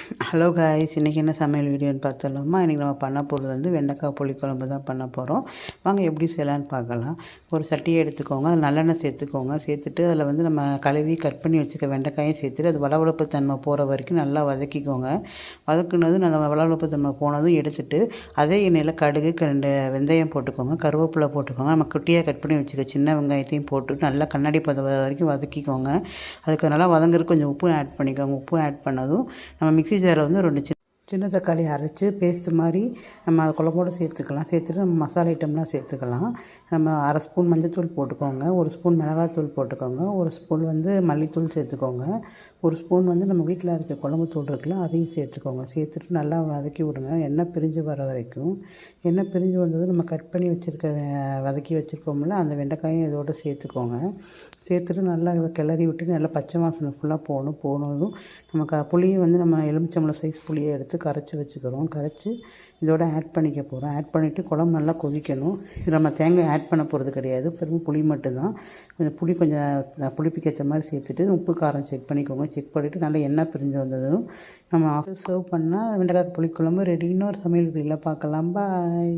Hello guys, இன்றைக்கி என்ன சமையல் வீடியோன்னு பார்த்துடலாமா? இன்றைக்கி நம்ம பண்ண போகிறது வந்து வெண்டைக்காய் புளிக்குழம்பு தான் பண்ண போகிறோம். வாங்க எப்படி செய்யலான்னு பார்க்கலாம். ஒரு சட்டியை எடுத்துக்கோங்க, அதில் நல்லெண்ணெய் சேர்த்துக்கோங்க. சேர்த்துட்டு அதில் வந்து நம்ம கழுவி கட் பண்ணி வச்சுக்க வெண்டைக்காயும் சேர்த்துட்டு அது வளவளப்பு தன்மை போகிற வரைக்கும் நல்லா வதக்கிக்கோங்க. வதக்குனதும் நல்லா வளவளப்பு தன்மை போனதும் எடுத்துட்டு அதே எண்ணெயில் கடுகு 2 வெந்தயம் போட்டுக்கோங்க, கருவேப்பிலை போட்டுக்கோங்க. நம்ம குட்டியாக கட் பண்ணி வச்சுக்க சின்ன வெங்காயத்தையும் போட்டு நல்லா கண்ணாடி பதம் வரைக்கும் வதக்கிக்கோங்க. அதுக்கு நல்லா வதங்குறதுக்கு கொஞ்சம் உப்பு ஆட் பண்ணிக்கோங்க. உப்பு ஆட் பண்ணதும் நம்ம மிக்ஸி ஜாரில் வந்து 2 சின்ன தக்காளி அரைச்சி பேஸ்ட்டு மாதிரி நம்ம அது குழம்போடு சேர்த்துக்கலாம். சேர்த்துட்டு நம்ம மசாலா ஐட்டம்லாம் சேர்த்துக்கலாம். நம்ம 1/2 ஸ்பூன் மஞ்சள்தூள் போட்டுக்கோங்க, 1 ஸ்பூன் மிளகாத்தூள் போட்டுக்கோங்க, 1 ஸ்பூன் வந்து மல்லித்தூள் சேர்த்துக்கோங்க, 1 ஸ்பூன் வந்து நம்ம வீட்டில் அரைச்ச குழம்பு தூள் இருக்குல்ல அதையும் சேர்த்துக்கோங்க. சேர்த்துட்டு நல்லா வதக்கி விடுங்க, எண்ணெய் பிரிஞ்சு வர வரைக்கும். எண்ணெய் பிரிஞ்சு வந்தது நம்ம கட் பண்ணி வச்சுருக்க வதக்கி வச்சுருக்கோம்ல அந்த வெண்டைக்காயும் இதோடு சேர்த்துக்கோங்க. சேர்த்துட்டு நல்லா கிளறி விட்டு நல்லா பச்சை வாசனை ஃபுல்லாக போனதும் நமக்கு புளியை வந்து நம்ம எலுமிச்சம்பழம் சைஸ் புளியை எடுத்து கரைச்சி வச்சுக்கிறோம். கரைச்சி இதோட ஆட் பண்ணிக்க போகிறோம். ஆட் பண்ணிவிட்டு குழம்பு நல்லா கொதிக்கணும். இது நம்ம தேங்காய் ஆட் பண்ண போகிறது கிடையாது, வெறும் புளி மட்டும்தான். புளி கொஞ்சம் புளிப்புக்கு ஏற்ற மாதிரி சேர்த்துட்டு உப்பு காரம் செக் பண்ணிக்கோங்க. செக் பண்ணிவிட்டு நல்லா எண்ணெய் பிரிஞ்சு வந்ததும் நம்ம சர்வ் பண்ணால் வெண்டைக்காய் புளிக்குழம்பு ரெடி. இன்னொரு சமையல் வீடியோவில் பார்க்கலாம். பாய்.